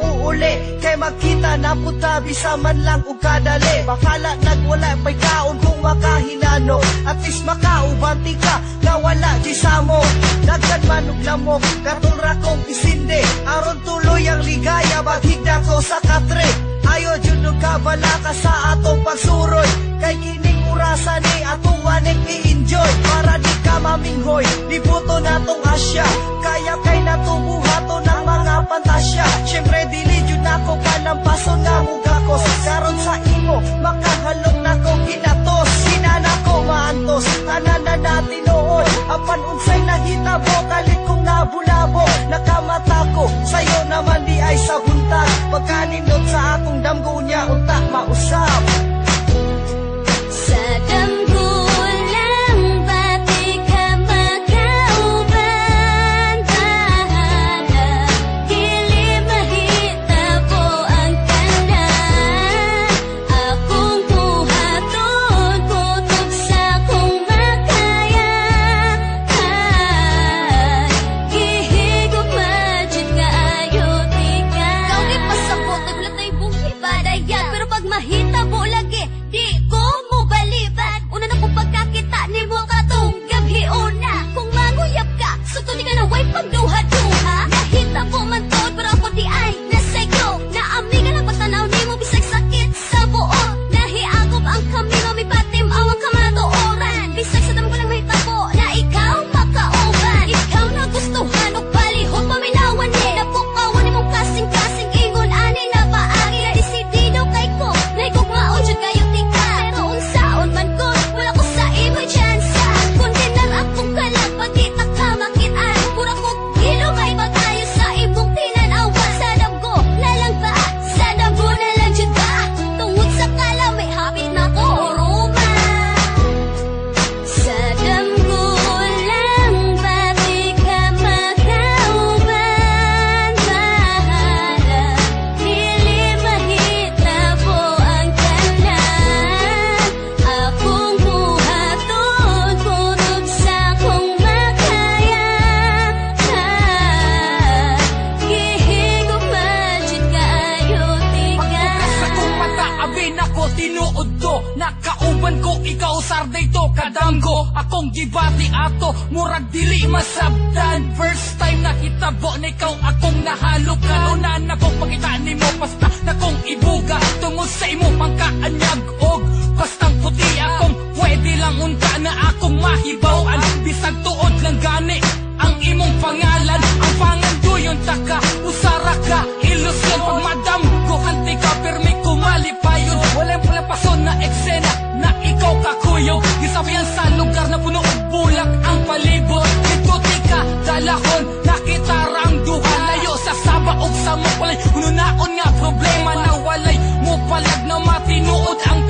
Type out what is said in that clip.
uuli, kay magkita na puta bisa man lang o kadali. Bakala nagwala pa'y kaon kung makahinano, at least makaubanti ka nga wala di samo. Dagkan manog lamok, katulra kong isinde, aron tuloy ang ligaya, maghigda ko sa katre. Ayo jud kabala ka sa atong pagsuroy, kay kining urasa ni atong wanik i-enjoy. Para di ka maminghoy, libuto natong Asya, kaya kay natubuhato ng mga pantasya. Siyempre dili jud nako panampason nga mugakos, karon sa imo makahalong nako kinatos. Sinana ko maantos, tanan na natin noon, apan unsay nahitabo, kalit kong nabulabo. Nakamata ko, sayo naman di ay sa buntag, pagkanindot sa akong damgo niya untak mausap. Sa damgo lang pati ka makauban, bahala dili mahitabo ang tanan. Akong buhaton kutob sa kung makaya, gihigop majud kaayo tika. Ikaw ni pasabot naglatay buhi badaya, pero pag mahitabo lagi di ko mo baliban. Una na kung pagkakita ni mo katong gabi una, kung manguyap ka sugto di ka na way pagduha-duha. Nahitabo man tod pero ako di ay nasayo, naami ka lang pagtanaw ni mo bisag sakit sa buo. Nahiagop ang kamino, may patim awang kamatooran, bisag sa damo ko lang mahitabo na ikaw makauban. Ikaw na gustuhan o palihog paminawan ni, napukawan ni mong kasing-kasing ingon ani na paagi. Na desidido kay ko na ikugmaon jud kayo tika, pero unsaon man ko wala ko sa imo'y tsansa. Kundi nang akong kalag pagkita ka makitaan, pura ko gilo kay pag-ayo sa imong tinanawan. Sa damgo na lang ba, sa damgo na lang jud ba, tungod sa kala may hapit na ko ruma. Sa damgo lang pati ka makauban, bahala dili mahitabo ang tanan. Akong buhaton kutob sa kung makaya, gihigop majud kaayo tika. Sa kong mata, abin ako tinuod to, nakauban ko ikaw sarday to kadamgo. Akong gibati ato, murag dili masabtan. First time nakitabo na ikaw akong nahalo. Kalunan akong pagkita ni mo, basta na kong ibuga tungod sa imo pangkaanyag og bastang puti. Akong pwede lang unta na akong mahibawan, bisag tuod lang gani ang imong pangalan. Ang panganduyon taka, usara ka, ilusyon. Pag madam ko kanti ka, permi kumalipayon. Walang palapason na eksena na ikaw kakuyo. Gisabihan sa lugar na puno og bulak ang palibot. Dito tika, dalahon, nakita rang duha. Layo sa saba og sa mapalay, ununaon nga problema na walay mo palag na matinuod ang